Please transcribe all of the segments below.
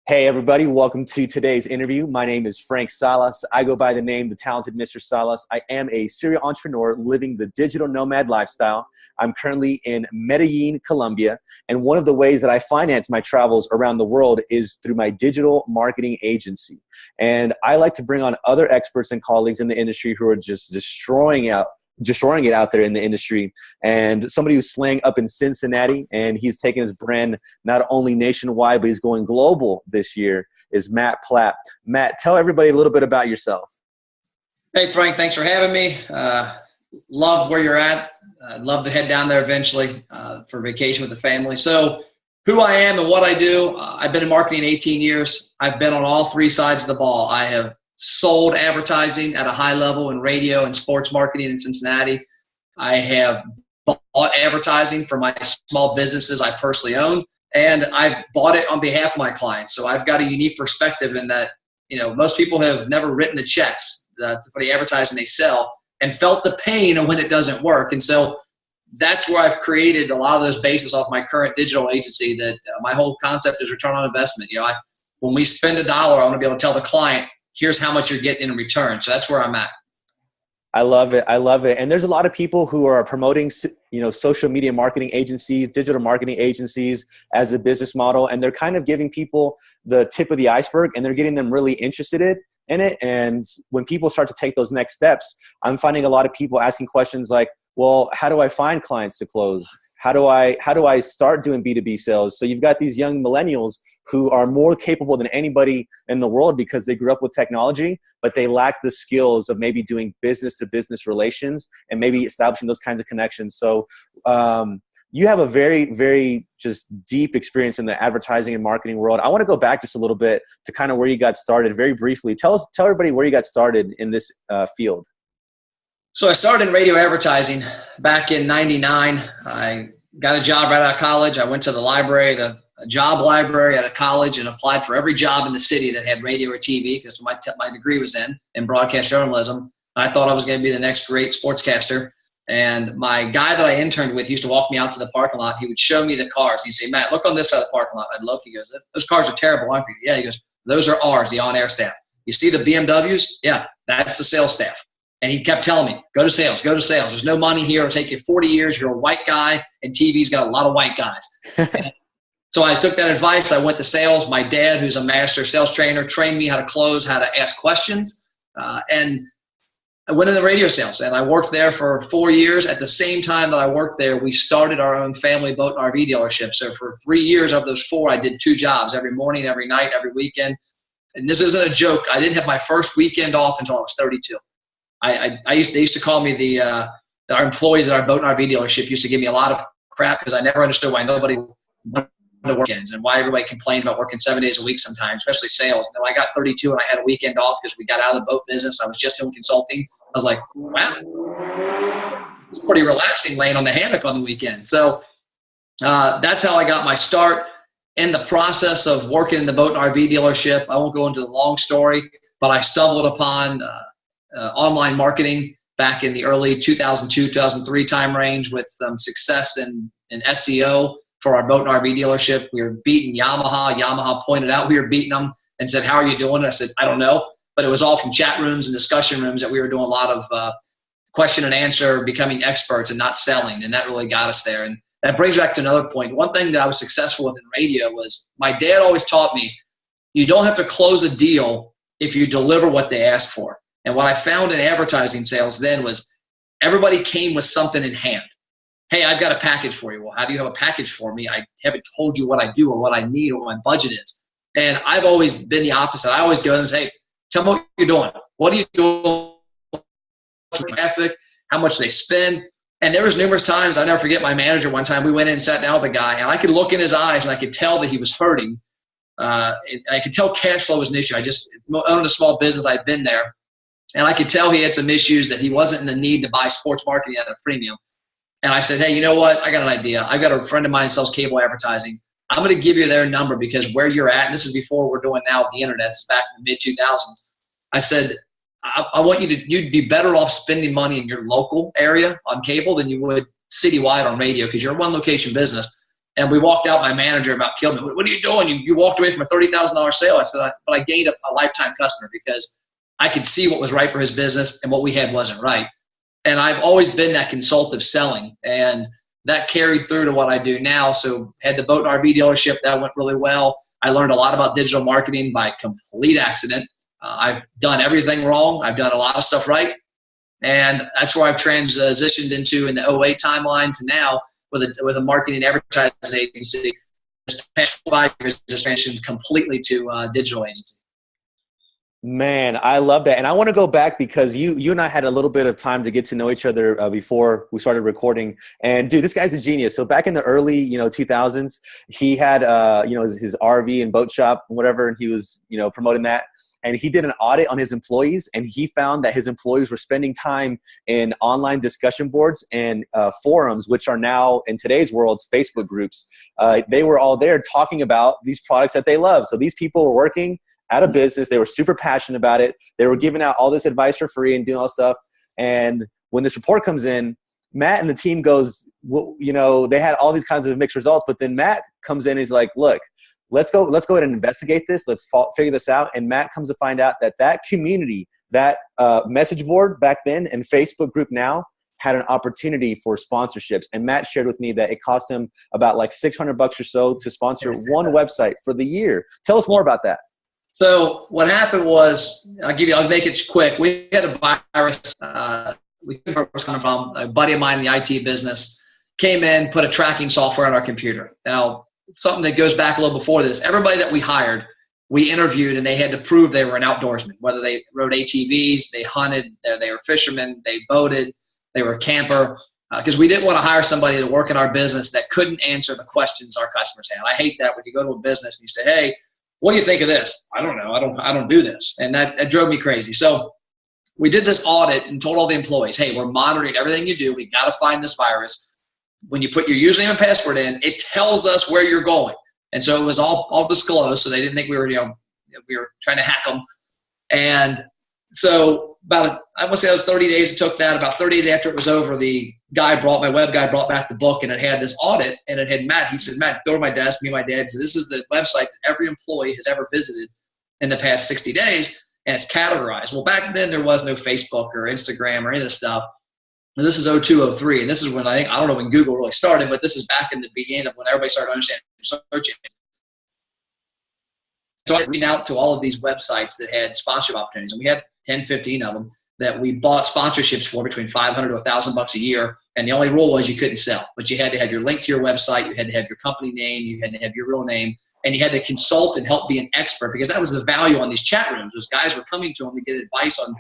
Hey, everybody. Welcome to today's interview. My name is Frank Salas. I go by the name The Talented Mr. Salas. I am a serial entrepreneur living the digital nomad lifestyle. I'm currently in Medellin, Colombia. And one of the ways that I finance my travels around the world is through my digital marketing agency. And I like to bring on other experts and colleagues in the industry who are just destroying it out there in the industry. And somebody who's slaying up in Cincinnati, and he's taking his brand not only nationwide, but he's going global this year, is Matt Platt. Matt, tell everybody a little bit about yourself. Hey, Frank, thanks for having me. Love where you're at. I'd love to head down there eventually for vacation with the family. So who I am and what I do, I've been in marketing 18 years. I've been on all three sides of the ball. I have sold advertising at a high level in radio and sports marketing in Cincinnati. I have bought advertising for my small businesses I personally own, and I've bought it on behalf of my clients. So I've got a unique perspective in that, most people have never written the checks for the advertising they sell and felt the pain of when it doesn't work. And so that's where I've created a lot of those bases off my current digital agency that my whole concept is return on investment. When we spend $1, I want to be able to tell the client, here's how much you're getting in return. So that's where I'm at. I love it. I love it. And there's a lot of people who are promoting, social media marketing agencies, digital marketing agencies as a business model. And they're kind of giving people the tip of the iceberg, and they're getting them really interested in it. And when people start to take those next steps, I'm finding a lot of people asking questions like, well, how do I find clients to close? How do I start doing B2B sales? So you've got these young millennials who are more capable than anybody in the world because they grew up with technology, but they lack the skills of maybe doing business-to-business relations and maybe establishing those kinds of connections. So you have a very, very just deep experience in the advertising and marketing world. I want to go back just a little bit to kind of where you got started very briefly. Tell everybody where you got started in this field. So I started in radio advertising back in '99. I got a job right out of college. I went to the library, a job library at a college, and applied for every job in the city that had radio or TV because my degree was in broadcast journalism. I thought I was going to be the next great sportscaster. And my guy that I interned with used to walk me out to the parking lot. He would show me the cars. He'd say, Matt, look on this side of the parking lot. I'd look. He goes, those cars are terrible, aren't they? Yeah. He goes, those are ours, the on-air staff. You see the BMWs? Yeah, that's the sales staff. And he kept telling me, go to sales, go to sales. There's no money here. It'll take you 40 years. You're a white guy, and TV's got a lot of white guys. So I took that advice. I went to sales. My dad, who's a master sales trainer, trained me how to close, how to ask questions. And I went into radio sales, and I worked there for 4 years. At the same time that I worked there, we started our own family boat and RV dealership. So for 3 years of those 4, I did 2 jobs, every morning, every night, every weekend. And this isn't a joke. I didn't have my first weekend off until I was 32. They used to call me our employees at our boat and RV dealership used to give me a lot of crap because I never understood why nobody wanted to work weekends and why everybody complained about working 7 days a week sometimes, especially sales. And then I got 32 and I had a weekend off because we got out of the boat business. I was just doing consulting. I was like, wow, it's pretty relaxing laying on the hammock on the weekend. So that's how I got my start. In the process of working in the boat and RV dealership, I won't go into the long story, but I stumbled upon online marketing back in the early 2002, 2003 time range with success in SEO for our boat and RV dealership. We were beating Yamaha. Yamaha pointed out we were beating them and said, how are you doing? And I said, I don't know. But it was all from chat rooms and discussion rooms that we were doing a lot of question and answer, becoming experts and not selling. And that really got us there. And that brings back to another point. One thing that I was successful with in radio was my dad always taught me, you don't have to close a deal if you deliver what they ask for. And what I found in advertising sales then was everybody came with something in hand. Hey, I've got a package for you. Well, how do you have a package for me? I haven't told you what I do or what I need or what my budget is. And I've always been the opposite. I always go to them and say, hey, tell me what you're doing. What are you doing? Traffic, how much they spend. And there was numerous times, I'll never forget my manager one time, we went in and sat down with a guy, and I could look in his eyes and I could tell that he was hurting. I could tell cash flow was an issue. I just owned a small business. I'd been there. And I could tell he had some issues that he wasn't in the need to buy sports marketing at a premium. And I said, hey, you know what? I got an idea. I've got a friend of mine who sells cable advertising. I'm going to give you their number because where you're at, and this is before we're doing now with the internet, it's back in the mid-2000s. I said, I want you'd be better off spending money in your local area on cable than you would citywide on radio because you're a one location business. And we walked out, my manager about killed me. What are you doing? You walked away from a $30,000 sale. I said, but I gained a lifetime customer because I could see what was right for his business and what we had wasn't right. And I've always been that consultative selling, and that carried through to what I do now. So had the boat and RV dealership, that went really well. I learned a lot about digital marketing by complete accident. I've done everything wrong. I've done a lot of stuff right. And that's where I've transitioned into in the '08 timeline to now with a marketing advertising agency. This past 5 years has transitioned completely to digital agency. Man, I love that. And I want to go back because you and I had a little bit of time to get to know each other before we started recording. And dude, this guy's a genius. So back in the early, 2000s, he had, his RV and boat shop and whatever, and he was, promoting that. And he did an audit on his employees, and he found that his employees were spending time in online discussion boards and forums, which are now in today's world, Facebook groups. They were all there talking about these products that they love. So these people were working out of business. They were super passionate about it. They were giving out all this advice for free and doing all this stuff. And when this report comes in, Matt and the team goes, they had all these kinds of mixed results, but then Matt comes in and he's like, look, let's go ahead and investigate this. Let's figure this out. And Matt comes to find out that community, that message board back then and Facebook group now had an opportunity for sponsorships. And Matt shared with me that it cost him about like $600 or so to sponsor one website for the year. Tell us more about that. So what happened was, I'll make it quick. We had a virus. We from a buddy of mine in the IT business came in, put a tracking software on our computer. Now, something that goes back a little before this, everybody that we hired, we interviewed and they had to prove they were an outdoorsman, whether they rode ATVs, they hunted, they were fishermen, they boated, they were a camper, because we didn't want to hire somebody to work in our business that couldn't answer the questions our customers had. I hate that when you go to a business and you say, hey, what do you think of this? I don't know. I don't do this. And that drove me crazy. So we did this audit and told all the employees, hey, we're monitoring everything you do. We got to find this virus. When you put your username and password in, it tells us where you're going. And so it was all disclosed. So they didn't think we were trying to hack them. And so I would say it was 30 days. It took that. About 30 days after it was over, my web guy brought back the book, and it had this audit, and it had Matt. He says, Matt, go to my desk. Me and my dad said, this is the website that every employee has ever visited in the past 60 days, and it's categorized. Well, back then there was no Facebook or Instagram or any of this stuff. And this is 02, 03, and this is when I don't know when Google really started, but this is back in the beginning of when everybody started understanding search engines. So I reached out to all of these websites that had sponsorship opportunities, and we had 10, 15 of them that we bought sponsorships for between $500 to $1,000 a year. And the only rule was you couldn't sell, but you had to have your link to your website. You had to have your company name. You had to have your real name, and you had to consult and help be an expert, because that was the value on these chat rooms. Those guys were coming to them to get advice on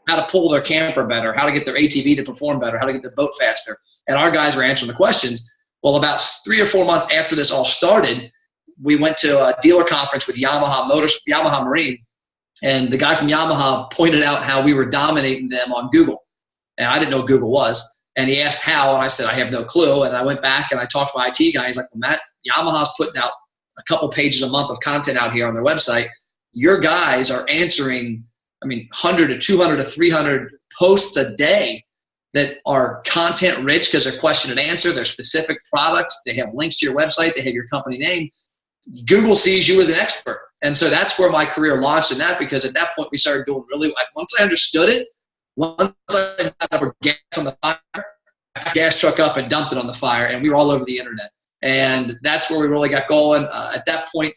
how to pull their camper better, how to get their ATV to perform better, how to get their boat faster. And our guys were answering the questions. Well, about 3 or 4 months after this all started, we went to a dealer conference with Yamaha Marine. And the guy from Yamaha pointed out how we were dominating them on Google. And I didn't know what Google was. And he asked how, and I said, I have no clue. And I went back and I talked to my IT guy. He's like, well, Matt, Yamaha's putting out a couple pages a month of content out here on their website. Your guys are answering, 100 to 200 to 300 posts a day that are content rich because they're question and answer. They're specific products. They have links to your website. They have your company name. Google sees you as an expert. And so that's where my career launched in that, because at that point we started doing once I understood it, once I got gas on the fire, I got a gas truck up and dumped it on the fire, and we were all over the internet. And that's where we really got going. At that point,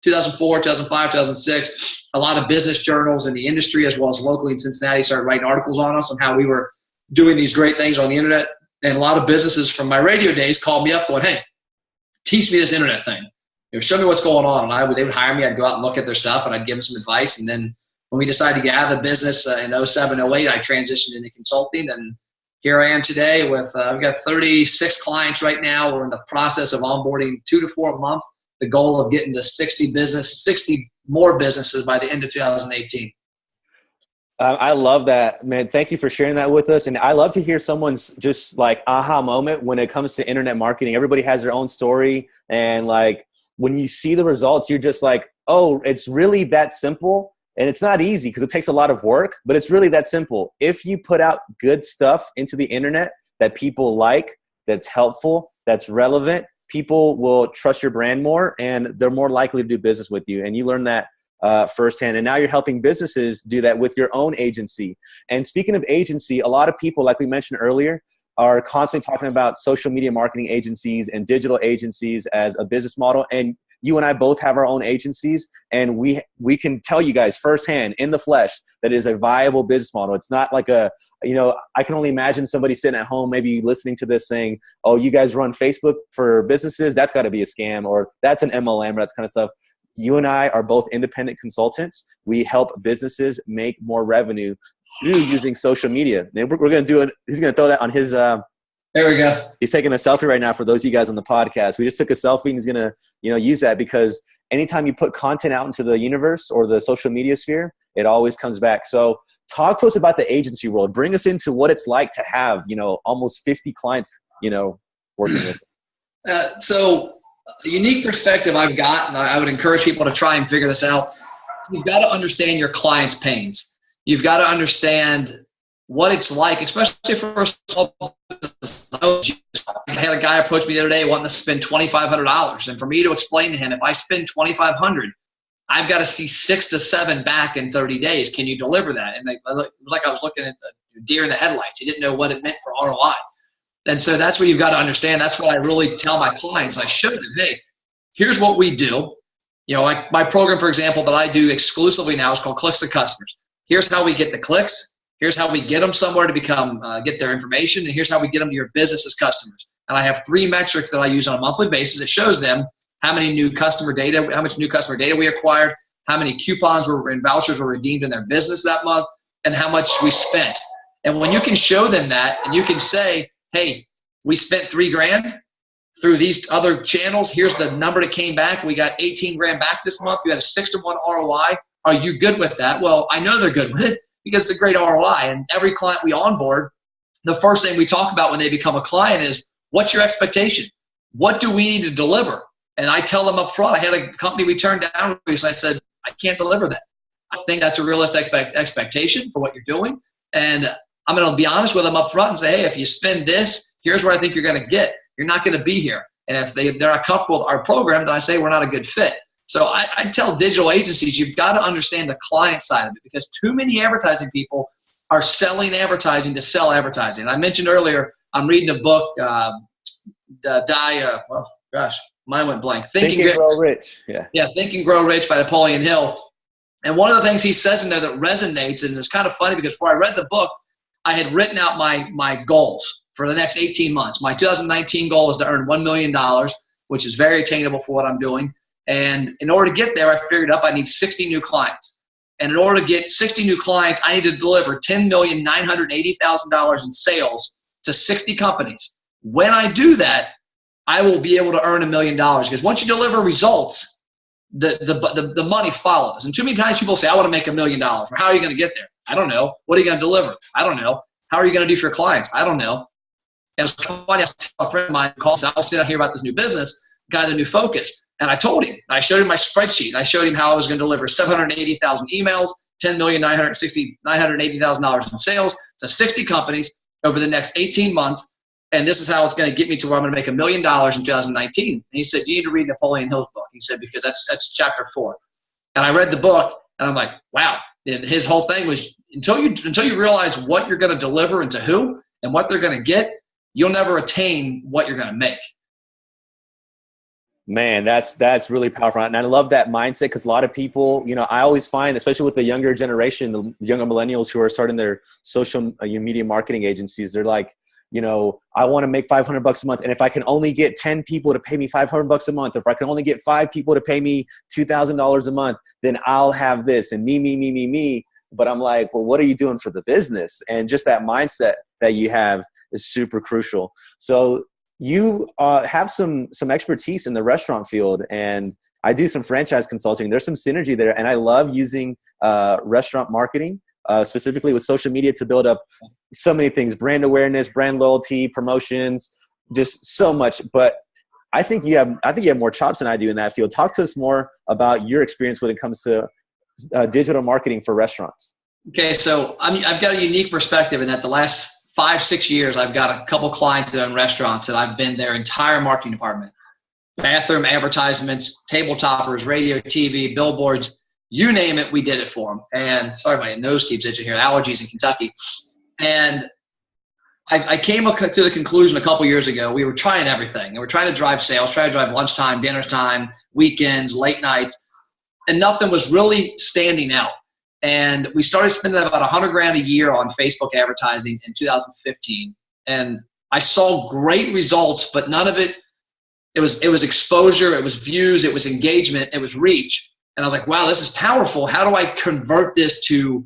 2004, 2005, 2006, a lot of business journals in the industry as well as locally in Cincinnati started writing articles on us on how we were doing these great things on the internet. And a lot of businesses from my radio days called me up going, hey, teach me this internet thing. Show me what's going on. And they would hire me. I'd go out and look at their stuff, and I'd give them some advice. And then when we decided to get out of the business in 07, 08, I transitioned into consulting. And here I am today with, we've got 36 clients right now. We're in the process of onboarding 2 to 4 a month. The goal of getting to 60 more businesses by the end of 2018. I love that, man. Thank you for sharing that with us. And I love to hear someone's just like aha moment when it comes to internet marketing. Everybody has their own story. And like when you see the results, you're just like, oh, it's really that simple. And it's not easy because it takes a lot of work, but it's really that simple. If you put out good stuff into the internet that people like, that's helpful, that's relevant, people will trust your brand more and they're more likely to do business with you. And you learn that firsthand. And now you're helping businesses do that with your own agency. And speaking of agency, a lot of people, like we mentioned earlier, are constantly talking about social media marketing agencies and digital agencies as a business model. And you and I both have our own agencies, and we can tell you guys firsthand in the flesh that it is a viable business model. It's not like I can only imagine somebody sitting at home, maybe listening to this saying, oh, you guys run Facebook for businesses? That's got to be a scam, or that's an MLM, or that kind of stuff. You and I are both independent consultants. We help businesses make more revenue through using social media. And we're going to do it. He's going to throw that on his, there we go. He's taking a selfie right now for those of you guys on the podcast. We just took a selfie, and he's going to, use that, because anytime you put content out into the universe or the social media sphere, it always comes back. So talk to us about the agency world. Bring us into what it's like to have, almost 50 clients, working with. So a unique perspective I've got, and I would encourage people to try and figure this out. You've got to understand your client's pains. You've got to understand what it's like, especially for a small business. I had a guy approach me the other day wanting to spend $2,500. And for me to explain to him, if I spend $2,500, I've got to see 6 to 7 back in 30 days. Can you deliver that? And it was like I was looking at a deer in the headlights. He didn't know what it meant for ROI. And so that's what you've got to understand. That's what I really tell my clients. I show them, hey, here's what we do. Like my program, for example, that I do exclusively now is called Clicks to Customers. Here's how we get the clicks. Here's how we get them somewhere to get their information. And here's how we get them to your business as customers. And I have 3 metrics that I use on a monthly basis. It shows them how much new customer data we acquired, how many coupons and vouchers were redeemed in their business that month, and how much we spent. And when you can show them that, and you can say, hey, we spent $3,000 through these other channels. Here's the number that came back. We got 18 grand back this month. You had a 6-to-1 ROI. Are you good with that? Well, I know they're good with it because it's a great ROI. And every client we onboard, the first thing we talk about when they become a client is, what's your expectation? What do we need to deliver? And I tell them up front. I had a company we turned down because I said, I can't deliver that. I think that's a realistic expectation for what you're doing. And I'm going to be honest with them up front and say, hey, if you spend this, here's what I think you're going to get. You're not going to be here. And if they're not comfortable with our program, then I say we're not a good fit. So I tell digital agencies, you've got to understand the client side of it, because too many advertising people are selling advertising to sell advertising. I mentioned earlier, I'm reading a book, mine went blank. Think and Grow Rich. Yeah, Think and Grow Rich by Napoleon Hill. And one of the things he says in there that resonates, and it's kind of funny because before I read the book, I had written out my goals for the next 18 months. My 2019 goal is to earn $1 million, which is very attainable for what I'm doing. And in order to get there, I figured up I need 60 new clients. And in order to get 60 new clients, I need to deliver $10,980,000 in sales to 60 companies. When I do that, I will be able to earn $1 million, because once you deliver results, the money follows. And too many times people say, I want to make $1 million. Well, how are you going to get there? I don't know. What are you going to deliver? I don't know. How are you going to do for your clients? I don't know. And it's funny, a friend of mine calls, I'll sit out here about this new business, got the new focus. And I told him, I showed him my spreadsheet. I showed him how I was going to deliver 780,000 emails, $10,980,000 in sales to 60 companies over the next 18 months. And this is how it's going to get me to where I'm going to make $1 million in 2019. And he said, you need to read Napoleon Hill's book. He said, because that's chapter 4. And I read the book, and I'm like, wow. And his whole thing was, until you realize what you're going to deliver and to who and what they're going to get, you'll never attain what you're going to make. Man, that's really powerful. And I love that mindset, because a lot of people, I always find, especially with the younger generation, the younger millennials who are starting their social media marketing agencies, they're like, I want to make $500 a month. And if I can only get 10 people to pay me $500 a month, if I can only get 5 people to pay me $2,000 a month, then I'll have this, and me. But I'm like, well, what are you doing for the business? And just that mindset that you have is super crucial. So you have some expertise in the restaurant field, and I do some franchise consulting. There's some synergy there, and I love using restaurant marketing, specifically with social media, to build up so many things: brand awareness, brand loyalty, promotions, just so much. But I think you have more chops than I do in that field. Talk to us more about your experience when it comes to digital marketing for restaurants. Okay, so I've got a unique perspective in that the last 5-6 years, I've got a couple clients that own restaurants, and I've been their entire marketing department. bathroom advertisements, table toppers, radio, TV, billboards, you name it, we did it for them. And sorry, my nose keeps itching here, allergies in Kentucky. And I came to the conclusion a couple years ago, we were trying everything. And we're trying to drive sales, trying to drive lunchtime, dinner time, weekends, late nights, and nothing was really standing out. And we started spending about $100,000 a year on Facebook advertising in 2015. And I saw great results, but none of it, it was exposure, it was views, it was engagement, it was reach. And I was like, wow, this is powerful. How do I convert this to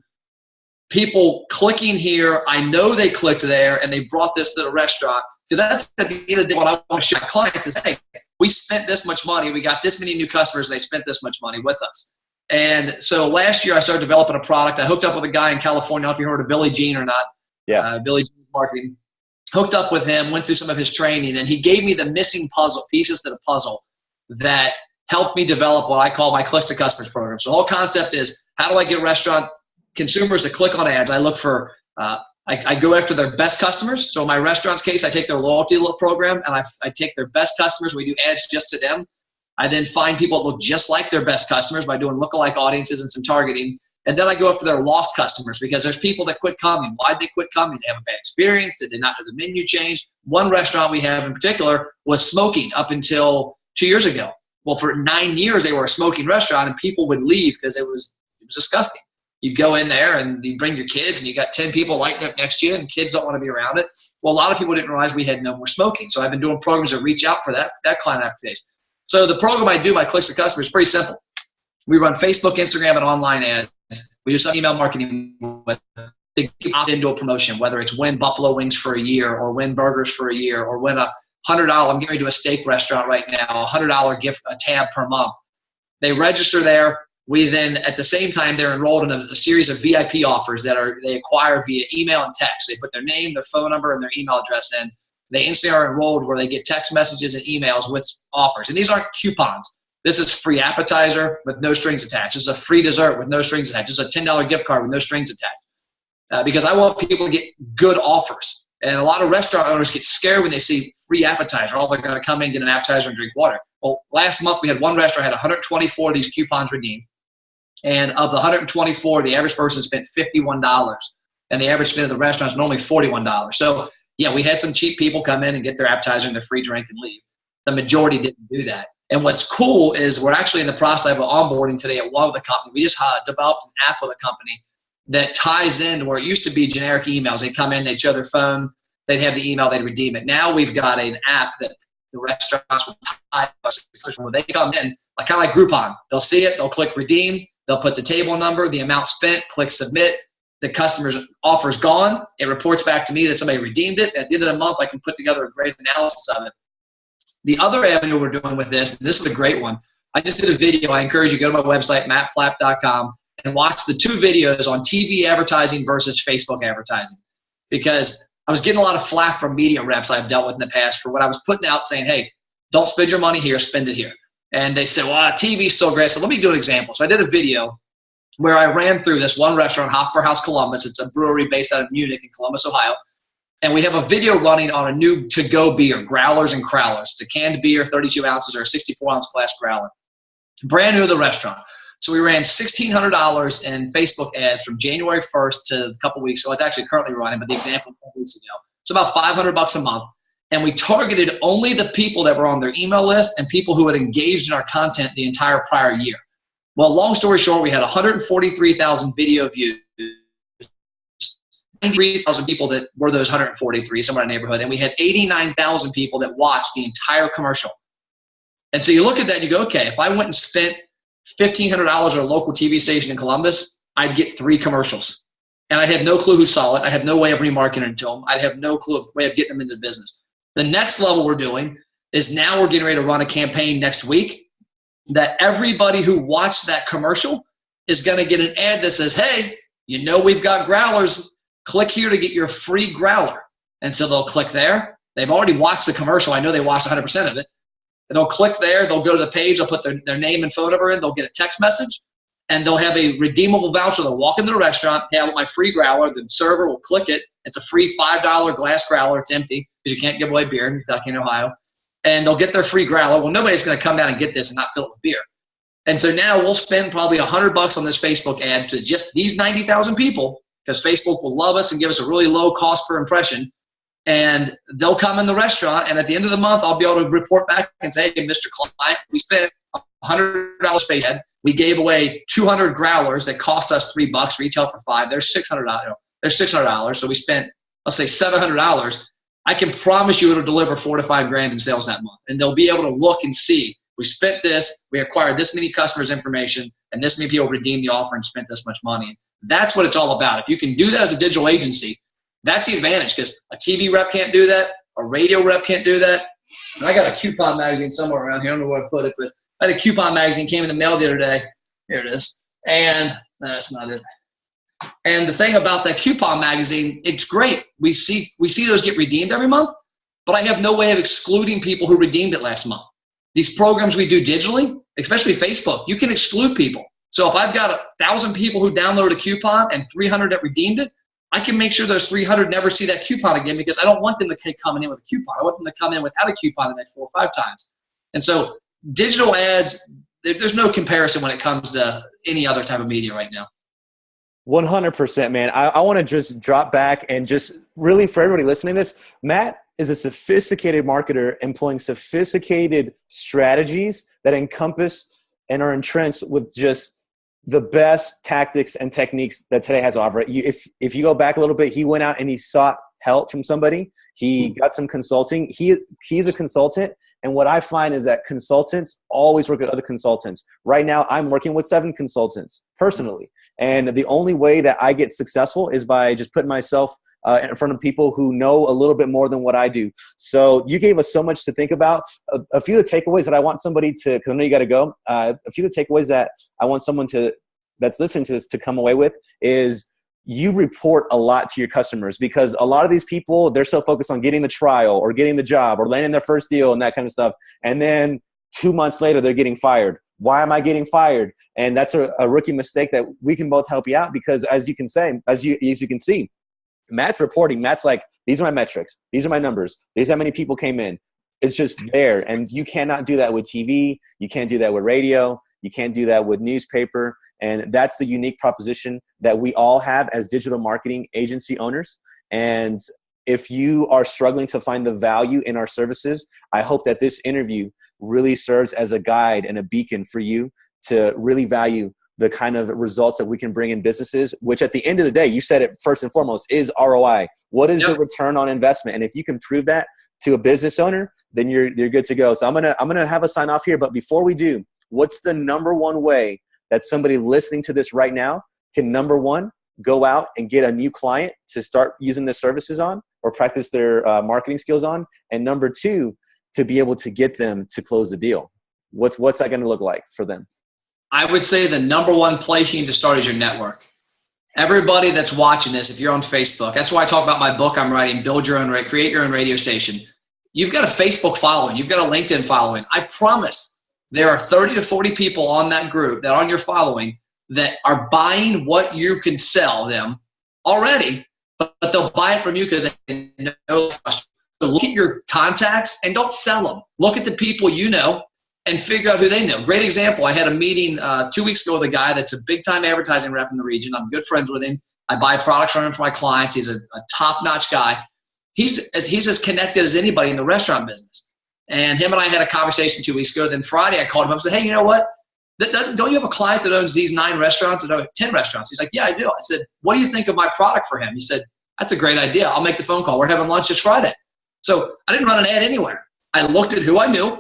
people clicking here? I know they clicked there and they brought this to the restaurant. Because that's at the end of the day what I want to show my clients is, hey, we spent this much money. We got this many new customers. They spent this much money with us. And so last year I started developing a product. I hooked up with a guy in California. I don't know if you heard of Billy Jean or not. Yeah. Billy Jean Marketing. Hooked up with him, went through some of his training, and he gave me the missing pieces to the puzzle that helped me develop what I call my Clicks to Customers program. So the whole concept is, how do I get restaurant consumers to click on ads? I look for, I go after their best customers. So in my restaurant's case, I take their loyalty program and I take their best customers. We do ads just to them. I then find people that look just like their best customers by doing lookalike audiences and some targeting. And then I go after their lost customers, because there's people that quit coming. Why'd they quit coming? They have a bad experience. Did they not know the menu changed? One restaurant we have in particular was smoking up until 2 years ago. Well, for 9 years, they were a smoking restaurant, and people would leave because it was disgusting. You go in there and you bring your kids, and you got 10 people lighting up next to you, and kids don't want to be around it. Well, a lot of people didn't realize we had no more smoking. So I've been doing programs that reach out for that client application. So the program I do, my Clicks to Customers, is pretty simple. We run Facebook, Instagram, and online ads. We do some email marketing with to opt into a promotion, whether it's win buffalo wings for a year, or win burgers for a year, or win $100. I'm getting ready to do a steak restaurant right now, $100 gift, a tab per month. They register there. We then, at the same time, they're enrolled in a series of VIP offers that they acquire via email and text. They put their name, their phone number, and their email address in. They instantly are enrolled where they get text messages and emails with offers. And these aren't coupons. This is free appetizer with no strings attached. This is a free dessert with no strings attached. This is a $10 gift card with no strings attached. Because I want people to get good offers. And a lot of restaurant owners get scared when they see free appetizer. Oh, they're going to come in, get an appetizer, and drink water. Well, last month we had one restaurant had 124 of these coupons redeemed. And of the 124, the average person spent $51. And the average spend of the restaurant is normally $41. So, yeah, we had some cheap people come in and get their appetizer and their free drink and leave. The majority didn't do that. And what's cool is we're actually in the process of onboarding today at one of the company. We just developed an app with a company that ties in where it used to be generic emails. They'd come in, they'd show their phone, they'd have the email, they'd redeem it. Now we've got an app that the restaurants will tie when they come in, like kind of like Groupon. They'll see it, they'll click redeem, they'll put the table number, the amount spent, click submit. The customer's offer is gone. It reports back to me that somebody redeemed it. At the end of the month, I can put together a great analysis of it. The other avenue we're doing with this is a great one. I just did a video. I encourage you to go to my website, mattflap.com, and watch the 2 videos on TV advertising versus Facebook advertising. Because I was getting a lot of flack from media reps I've dealt with in the past for what I was putting out saying, hey, don't spend your money here, spend it here. And they said, well, TV's still great. So let me do an example. So I did a video where I ran through this one restaurant, Hofbrauhaus Columbus. It's a brewery based out of Munich in Columbus, Ohio. And we have a video running on a new to-go beer, Growlers and Crowlers. It's a canned beer, 32 ounces, or a 64-ounce glass growler. Brand new to the restaurant. So we ran $1,600 in Facebook ads from January 1st to a couple weeks ago. It's actually currently running, but the example was a couple weeks ago. It's about $500 a month. And we targeted only the people that were on their email list and people who had engaged in our content the entire prior year. Well, long story short, we had 143,000 video views. 93,000 people that were those 143, somewhere in the neighborhood, and we had 89,000 people that watched the entire commercial. And so you look at that and you go, okay, if I went and spent $1,500 at a local TV station in Columbus, I'd get 3 commercials. And I'd have no clue who saw it. I have no way of remarketing it to them. I'd have no clue of way of getting them into the business. The next level we're doing is now we're getting ready to run a campaign next week that everybody who watched that commercial is going to get an ad that says, hey, you know we've got growlers. Click here to get your free growler. And so they'll click there. They've already watched the commercial. I know they watched 100% of it. And they'll click there. They'll go to the page. They'll put their name and phone number in. They'll get a text message. And they'll have a redeemable voucher. They'll walk into the restaurant. Hey, I want my free growler. The server will click it. It's a free $5 glass growler. It's empty because you can't give away beer in Kentucky and Ohio. and they'll get their free growler. Well, nobody's going to come down and get this and not fill it with beer. And so now we'll spend probably $100 on this Facebook ad to just these 90,000 people, because Facebook will love us and give us a really low cost per impression. And they'll come in the restaurant, and at the end of the month, I'll be able to report back and say, hey, Mr. Client, we spent $100 face ad. We gave away 200 growlers that cost us $3, retail for $5. There's $600. There's $600. So we spent, let's say, $700. I can promise you it'll deliver $4 to $5 grand in sales that month. And they'll be able to look and see, we spent this, we acquired this many customers' information, and this many people redeemed the offer and spent this much money. That's what it's all about. If you can do that as a digital agency, that's the advantage, because a TV rep can't do that, a radio rep can't do that. And I got a coupon magazine somewhere around here. I don't know where I put it, but I had a coupon magazine, came in the mail the other day. Here it is. And no, that's not it. And the thing about that coupon magazine, it's great. We see those get redeemed every month, but I have no way of excluding people who redeemed it last month. These programs we do digitally, especially Facebook, you can exclude people. So if I've got 1,000 people who downloaded a coupon and 300 that redeemed it, I can make sure those 300 never see that coupon again, because I don't want them to keep coming in with a coupon. I want them to come in without a coupon the next 4 or 5 times. And so digital ads, there's no comparison when it comes to any other type of media right now. 100%, man. I want to just drop back and just really, for everybody listening to this, Matt is a sophisticated marketer employing sophisticated strategies that encompass and are entrenched with just the best tactics and techniques that today has to offer. If you go back a little bit, he went out and he sought help from somebody. He got some consulting. He's a consultant. And what I find is that consultants always work with other consultants. Right now, I'm working with 7 consultants personally. And the only way that I get successful is by just putting myself in front of people who know a little bit more than what I do. So you gave us so much to think about. A few of the takeaways that I want somebody to, because I know you got to go, a few of the takeaways that I want someone that's listening to this to come away with is you report a lot to your customers, because a lot of these people, they're so focused on getting the trial or getting the job or landing their first deal and that kind of stuff. And then 2 months later, they're getting fired. Why am I getting fired? And that's a rookie mistake that we can both help you out, because as you can see, Matt's reporting. Matt's like, these are my metrics. These are my numbers. These are how many people came in. It's just there. And you cannot do that with TV. You can't do that with radio. You can't do that with newspaper. And that's the unique proposition that we all have as digital marketing agency owners. And if you are struggling to find the value in our services, I hope that this interview really serves as a guide and a beacon for you to really value the kind of results that we can bring in businesses, which at the end of the day, you said it first and foremost, is ROI. What is the return on investment? And if you can prove that to a business owner, then you're good to go. So I'm gonna have a sign off here. But before we do, what's the number one way that somebody listening to this right now can, number one, go out and get a new client to start using the services on or practice their marketing skills on? And number two, to be able to get them to close the deal? What's that going to look like for them? I would say the number one place you need to start is your network. Everybody that's watching this, if you're on Facebook, that's why I talk about my book I'm writing, Create Your Own Radio Station. You've got a Facebook following. You've got a LinkedIn following. I promise there are 30 to 40 people on that group that on your following that are buying what you can sell them already, but they'll buy it from you because they know. So look at your contacts and don't sell them. Look at the people you know and figure out who they know. Great example. I had a meeting 2 weeks ago with a guy that's a big-time advertising rep in the region. I'm good friends with him. I buy products from him for my clients. He's a top-notch guy. He's as connected as anybody in the restaurant business. And him and I had a conversation 2 weeks ago. Then Friday I called him up and said, hey, you know what? Don't you have a client that owns these 9 restaurants, or 10 restaurants? He's like, yeah, I do. I said, what do you think of my product for him? He said, that's a great idea. I'll make the phone call. We're having lunch this Friday. So I didn't run an ad anywhere. I looked at who I knew,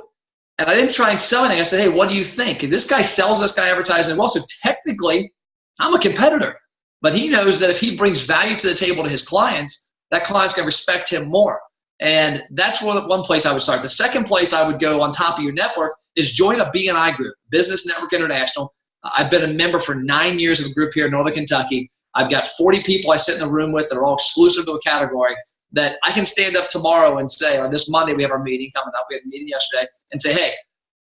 and I didn't try and sell anything. I said, hey, what do you think? And this guy sells this guy advertising well, so technically I'm a competitor. But he knows that if he brings value to the table to his clients, that client's going to respect him more. And that's one place I would start. The second place I would go on top of your network is join a BNI group, Business Network International. I've been a member for 9 years of a group here in Northern Kentucky. I've got 40 people I sit in the room with that are all exclusive to a category that I can stand up tomorrow and say, or this Monday we have our meeting coming up. We had a meeting yesterday and say, hey,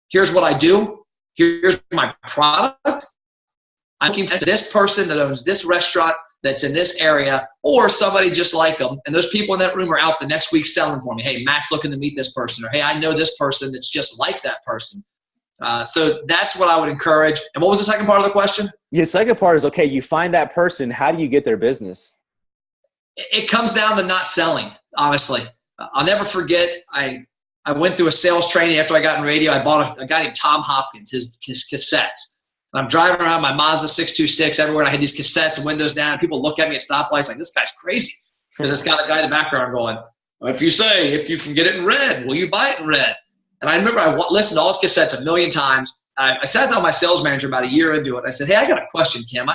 here's what I do. Here's my product. I'm looking for this person that owns this restaurant. that's in this area, or somebody just like them. And those people in that room are out the next week selling for me. Hey, Matt's looking to meet this person, or hey, I know this person that's just like that person. So that's what I would encourage. And what was the second part of the question? The second part is, okay, you find that person. How do you get their business? It comes down to not selling, honestly. I'll never forget, I went through a sales training after I got in radio. I bought a guy named Tom Hopkins, his cassettes. And I'm driving around my Mazda 626 everywhere, and I had these cassettes and windows down. And people look at me at stoplights like, this guy's crazy. Because it's got a guy in the background going, well, if you can get it in red, will you buy it in red? And I remember I listened to all his cassettes a million times. I sat down with my sales manager about a year into it. I said, hey, I got a question, Kim.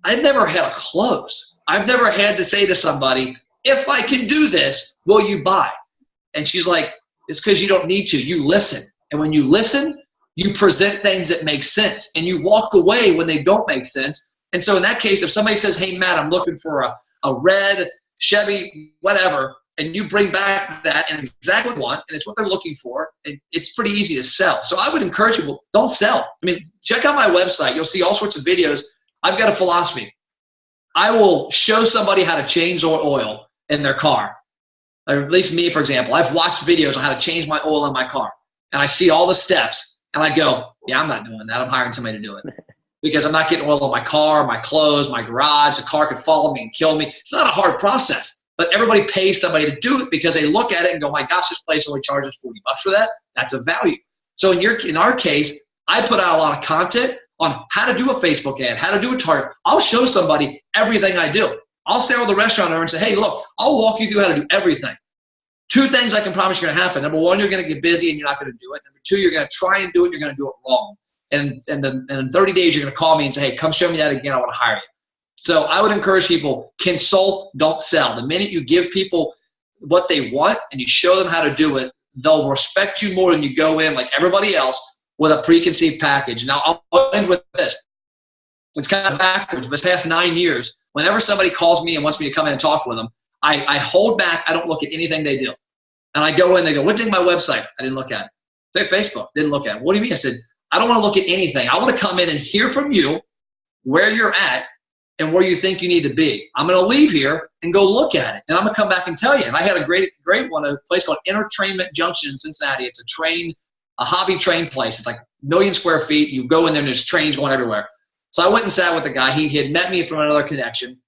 I've never had a close. I've never had to say to somebody, if I can do this, will you buy? And she's like, it's because you don't need to. You listen. And when you listen, you present things that make sense. And you walk away when they don't make sense. And so in that case, if somebody says, hey, Matt, I'm looking for a red Chevy, whatever, and you bring back that and it's exactly what they want and it's what they're looking for, it's pretty easy to sell. So I would encourage people, don't sell. I mean, check out my website. You'll see all sorts of videos. I've got a philosophy. I will show somebody how to change oil in their car. Or at least me, for example. I've watched videos on how to change my oil in my car. And I see all the steps. And I go, yeah, I'm not doing that. I'm hiring somebody to do it. Because I'm not getting oil in my car, my clothes, my garage. The car could follow me and kill me. It's not a hard process. But everybody pays somebody to do it because they look at it and go, my gosh, this place only charges $40 for that. That's a value. So in our case, I put out a lot of content on how to do a Facebook ad, how to do a target. I'll show somebody everything I do. I'll stay with the restaurant owner and say, hey, look, I'll walk you through how to do everything. 2 things I can promise you're going to happen. Number 1, you're going to get busy and you're not going to do it. Number 2, you're going to try and do it. You're going to do it wrong. And in 30 days, you're going to call me and say, hey, come show me that again. I want to hire you. So I would encourage people, consult, don't sell. The minute you give people what they want and you show them how to do it, they'll respect you more than you go in like everybody else with a preconceived package. Now, I'll end with this. It's kind of backwards, but this past 9 years, whenever somebody calls me and wants me to come in and talk with them, I hold back. I don't look at anything they do. And I go in, they go, what's in my website? I didn't look at it. Say Facebook, didn't look at it. What do you mean? I said, I don't want to look at anything. I want to come in and hear from you where you're at and where you think you need to be. I'm going to leave here and go look at it. And I'm going to come back and tell you. And I had a great one, a place called Entertainment Junction in Cincinnati. It's a hobby train place. It's like 1 million square feet. You go in there and there's trains going everywhere. So I went and sat with the guy. He had met me from another connection.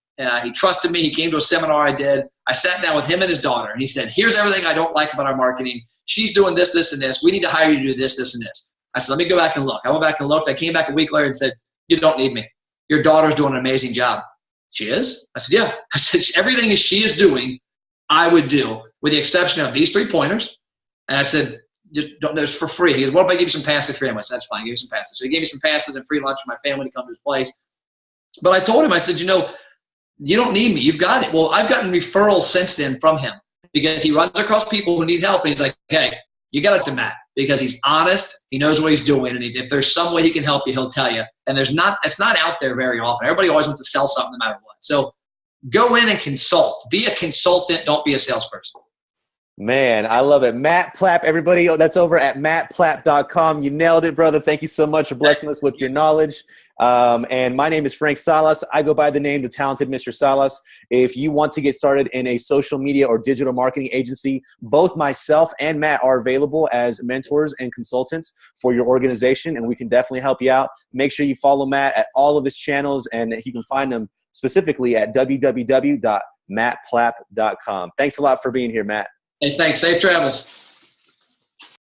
He trusted me. He came to a seminar I did. I sat down with him and his daughter, and he said, here's everything I don't like about our marketing. She's doing this, this, and this. We need to hire you to do this, this, and this. I said, let me go back and look. I went back and looked. I came back a week later and said, you don't need me. Your daughter's doing an amazing job. She is? I said, yeah. I said, everything she is doing, I would do, with the exception of these 3 pointers. And I said, just don't do it for free. He goes, what if I give you some passes free? I said, that's fine. Give me some passes. So he gave me some passes and free lunch for my family to come to his place. But I told him, I said, you don't need me. You've got it. Well, I've gotten referrals since then from him because he runs across people who need help. And he's like, hey, you got to Matt because he's honest. He knows what he's doing. And if there's some way he can help you, he'll tell you. And it's not out there very often. Everybody always wants to sell something no matter what. So go in and consult. Be a consultant. Don't be a salesperson. Man, I love it. Matt Plapp, everybody. That's over at mattplapp.com. You nailed it, brother. Thank you so much for blessing us with your knowledge. And my name is Frank Salas. I go by the name The Talented Mr. Salas. If you want to get started in a social media or digital marketing agency, both myself and Matt are available as mentors and consultants for your organization, and we can definitely help you out. Make sure you follow Matt at all of his channels, and you can find him specifically at www.mattplapp.com. Thanks a lot for being here, Matt. Hey, thanks. Safe travels.